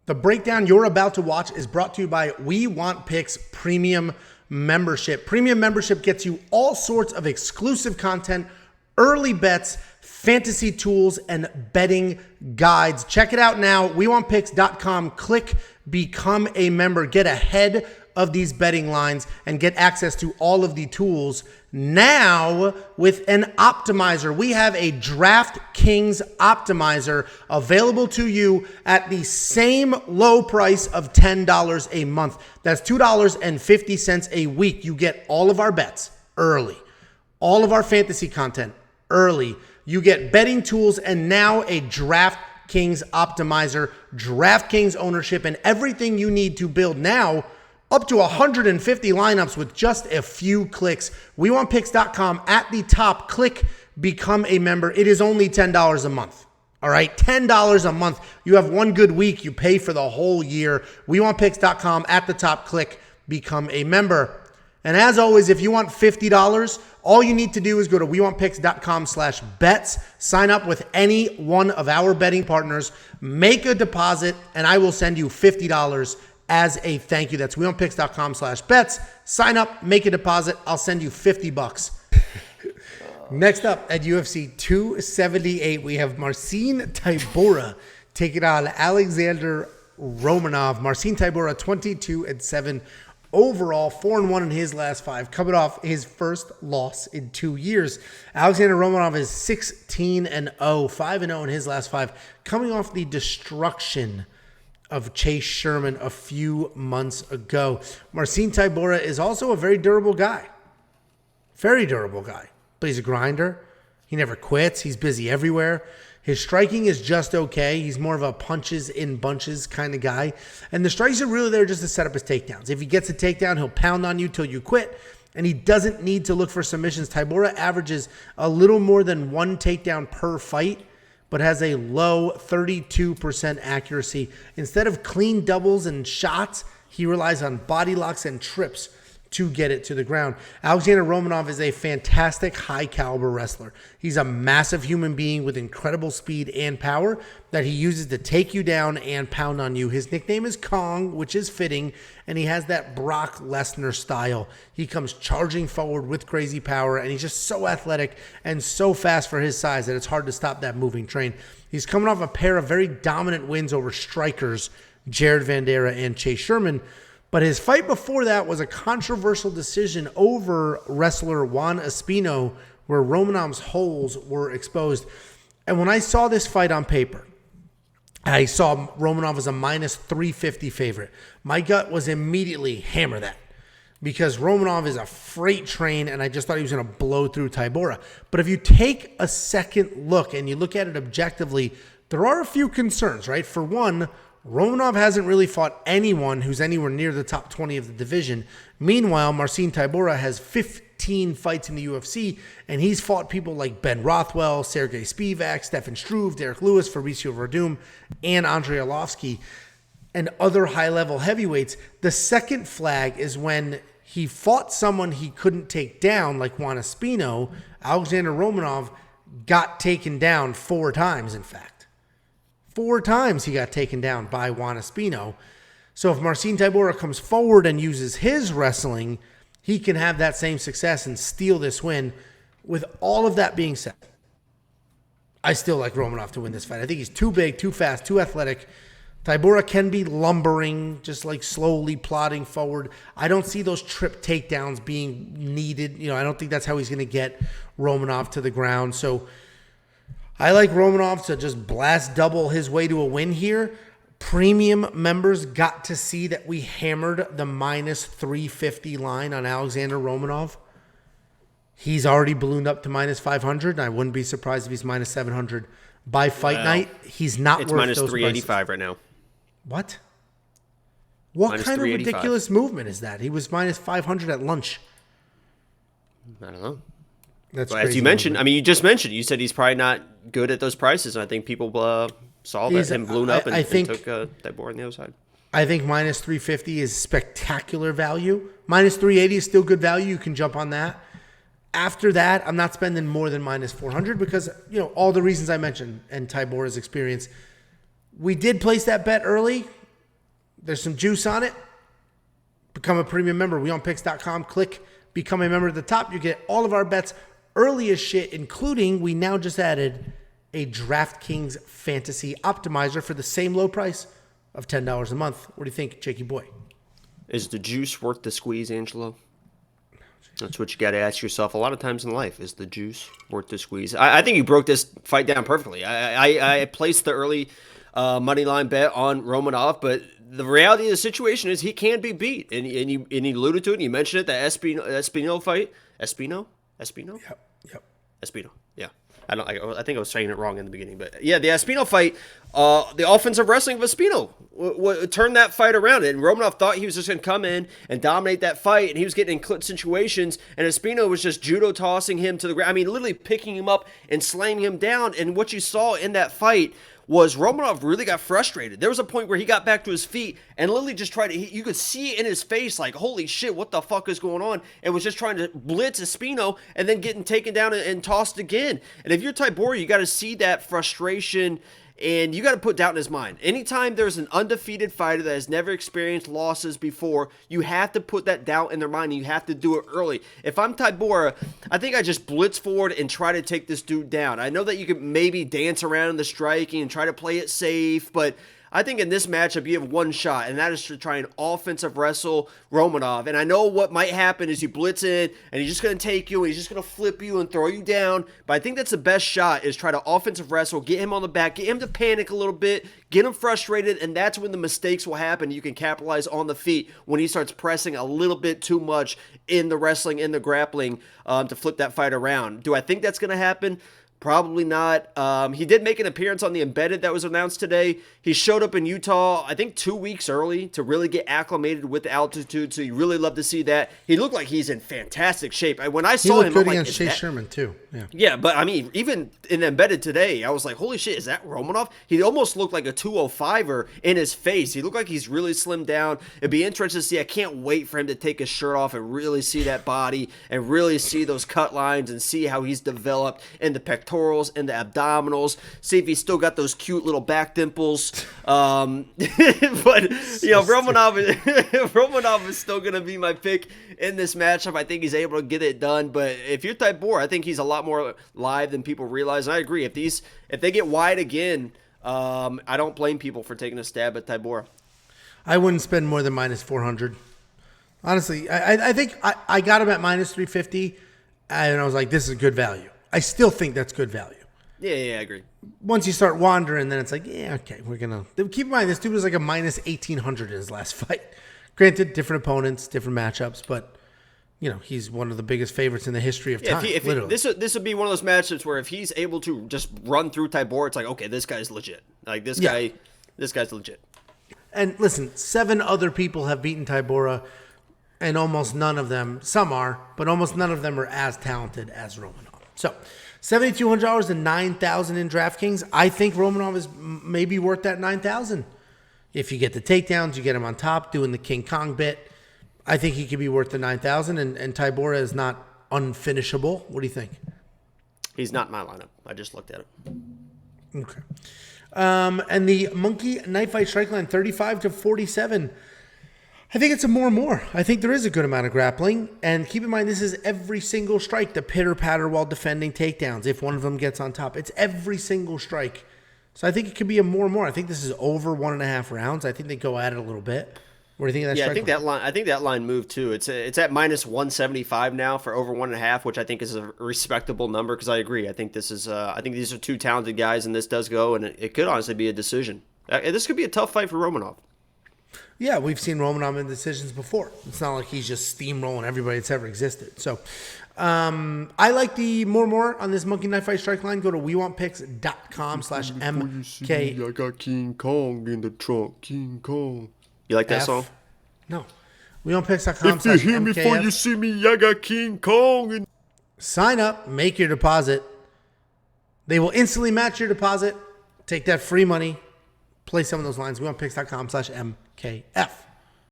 The breakdown you're about to watch is brought to you by We Want Picks Premium Membership. Premium membership gets you all sorts of exclusive content, early bets, fantasy tools, and betting guides. Check it out now, WeWantPicks.com. Click Become a Member. Get ahead of these betting lines and get access to all of the tools now with an optimizer. We have a DraftKings optimizer available to you at the same low price of $10 a month. That's $2.50 a week. You get all of our bets early, all of our fantasy content early. You get betting tools and now a DraftKings optimizer, DraftKings ownership, and everything you need to build now up to 150 lineups with just a few clicks. WeWantPicks.com at the top. Click Become a Member. It is only $10 a month. All right, $10 a month. You have one good week. You pay for the whole year. WeWantPicks.com at the top. Click Become a Member. And as always, if you want $50, all you need to do is go to WeWantPicks.com/bets. Sign up with any one of our betting partners. Make a deposit, and I will send you $50 as a thank you. That's WeWantPicks.com/bets. Sign up, make a deposit. I'll send you $50. Next up at UFC 278, we have Marcin Tybura taking on Alexandr Romanov. Marcin Tybura, 22-7 overall, 4-1 in his last 5, coming off his first loss in 2 years. Alexandr Romanov is 16-0, 5-0 in his last 5, coming off the destruction of Chase Sherman a few months ago. Marcin Tybura is also a very durable guy. Very durable guy. But he's a grinder. He never quits. He's busy everywhere. His striking is just okay. He's more of a punches in bunches kind of guy. And the strikes are really there just to set up his takedowns. If he gets a takedown, he'll pound on you till you quit. And he doesn't need to look for submissions. Tybura averages a little more than one takedown per fight, but has a low 32% accuracy. Instead of clean doubles and shots, he relies on body locks and trips to get it to the ground. Alexandr Romanov is a fantastic high-caliber wrestler. He's a massive human being with incredible speed and power that he uses to take you down and pound on you. His nickname is Kong, which is fitting, and he has that Brock Lesnar style. He comes charging forward with crazy power, and he's just so athletic and so fast for his size that it's hard to stop that moving train. He's coming off a pair of very dominant wins over strikers, Jared Vanderaa and Chase Sherman. But his fight before that was a controversial decision over wrestler Juan Espino, where Romanov's holes were exposed. And when I saw this fight on paper, I saw Romanov as a minus 350 favorite. My gut was immediately hammer that, because Romanov is a freight train, and I just thought he was going to blow through Tybura. But if you take a second look and you look at it objectively, there are a few concerns, right? For one, Romanov hasn't really fought anyone who's anywhere near the top 20 of the division. Meanwhile, Marcin Tybura has 15 fights in the UFC, and he's fought people like Ben Rothwell, Sergey Spivak, Stefan Struve, Derek Lewis, Fabricio Verdum, and Andrei Arlovsky, and other high-level heavyweights. The second flag is when he fought someone he couldn't take down, like Juan Espino. Alexandr Romanov got taken down 4 times, in fact. 4 times he got taken down by Juan Espino. So if Marcin Tybura comes forward and uses his wrestling, he can have that same success and steal this win. With all of that being said, I still like Romanov to win this fight. I think he's too big, too fast, too athletic. Tybura can be lumbering, just like slowly plodding forward. I don't see those trip takedowns being needed. I don't think that's how he's going to get Romanov to the ground. So I like Romanov to just blast double his way to a win here. Premium members got to see that we hammered the minus 350 line on Alexandr Romanov. He's already ballooned up to minus 500, and I wouldn't be surprised if he's minus 700 by fight night. He's not worth minus those 385 prices. right now. What? What minus kind of ridiculous movement is that? He was minus 500 at lunch. I don't know. That's as you mentioned, you just mentioned, you said he's probably not good at those prices. And I think people saw that him balloon up and took Tybura on the other side. I think minus 350 is spectacular value. Minus 380 is still good value. You can jump on that. After that, I'm not spending more than minus 400 because, all the reasons I mentioned and Tybura's experience. We did place that bet early. There's some juice on it. Become a premium member. WeOnPicks.com. Click Become a Member at the top. You get all of our bets early as shit, including we now just added a DraftKings Fantasy Optimizer for the same low price of $10 a month. What do you think, Jakey boy? Is the juice worth the squeeze, Angelo? That's what you got to ask yourself a lot of times in life. Is the juice worth the squeeze? I think you broke this fight down perfectly. I placed the early money line bet on Romanov, but the reality of the situation is he can be beat. And you alluded to it, and you mentioned it, the Espino fight. Espino? Yep. Espino, yeah. I think I was saying it wrong in the beginning, but yeah, the Espino fight, the offensive wrestling of Espino turned that fight around, and Romanov thought he was just going to come in and dominate that fight, and he was getting in clinch situations, and Espino was just judo tossing him to the ground. I mean, literally picking him up and slamming him down, and what you saw in that fight was Romanov really got frustrated. There was a point where he got back to his feet and literally just tried to, you could see in his face like, holy shit, what the fuck is going on? And was just trying to blitz Espino and then getting taken down and tossed again. And if you're Tybura, you got to see that frustration and you got to put doubt in his mind. Anytime there's an undefeated fighter that has never experienced losses before, you have to put that doubt in their mind, and you have to do it early. If I'm Tybura, I think I just blitz forward and try to take this dude down. I know that you could maybe dance around in the striking and try to play it safe, but I think in this matchup, you have one shot, and that is to try and offensive wrestle Romanov. And I know what might happen is you blitz in, and he's just going to take you, and he's just going to flip you and throw you down. But I think that's the best shot, is try to offensive wrestle, get him on the back, get him to panic a little bit, get him frustrated, and that's when the mistakes will happen. You can capitalize on the feet when he starts pressing a little bit too much in the wrestling, in the grappling, to flip that fight around. Do I think that's going to happen? Probably not. He did make an appearance on the Embedded that was announced today. He showed up in Utah, I think 2 weeks early to really get acclimated with the altitude. So you really love to see that. He looked like he's in fantastic shape. When I saw him, he looked good against Chase Sherman too. Yeah, but I mean, even in Embedded today, I was like, holy shit, is that Romanov? He almost looked like a 205er in his face. He looked like he's really slimmed down. It'd be interesting to see. I can't wait for him to take his shirt off and really see that body and really see those cut lines and see how he's developed in the pectorals and the abdominals, see if he's still got those cute little back dimples. But you know, Romanov is still gonna be my pick in this matchup. I think he's able to get it done. But if you're Tybura, I think he's a lot more live than people realize. And I agree. If they get wide again, I don't blame people for taking a stab at Tybura. I wouldn't spend more than minus 400. Honestly, I think I got him at minus 350, and I was like, this is good value. I still think that's good value. Yeah, I agree. Once you start wandering, then it's like, yeah, okay, we're going to... Keep in mind, this dude was like a minus 1,800 in his last fight. Granted, different opponents, different matchups, but, you know, he's one of the biggest favorites in the history of time, literally. This would be one of those matchups where if he's able to just run through Tybura, it's like, okay, this guy's legit. Like, this guy's legit. And listen, 7 other people have beaten Tybura, and almost none of them, some are, but almost none of them are as talented as Romanov. So, $7,200 and $9,000 in DraftKings. I think Romanov is maybe worth that $9,000. If you get the takedowns, you get him on top doing the King Kong bit. I think he could be worth the $9,000, and Tybura is not unfinishable. What do you think? He's not in my lineup. I just looked at it. Okay. And the Monkey Knife Fight strike line, 35 to 47. I think it's a more. I think there is a good amount of grappling. And keep in mind, this is every single strike, the pitter-patter while defending takedowns. If one of them gets on top, it's every single strike. So I think it could be a more. I think this is over 1.5 rounds. I think they go at it a little bit. What do you think of that strike line? I think that line moved too. It's at minus 175 now for over 1.5, which I think is a respectable number because I agree. I think this is I think these are two talented guys, and this does go, and it could honestly be a decision. This could be a tough fight for Romanov. Yeah, we've seen Romanov in decisions before. It's not like he's just steamrolling everybody that's ever existed. So I like the more on this Monkey Knife Fight strike line. Go to WeWantPicks.com/MK. I got King Kong in the trunk. King Kong. You like that song? No. WeWantPicks.com/MKF. If you hear me before you see me, I got King Kong. Sign up, make your deposit. They will instantly match your deposit. Take that free money. Play some of those lines. WeWantPicks.com/MKF.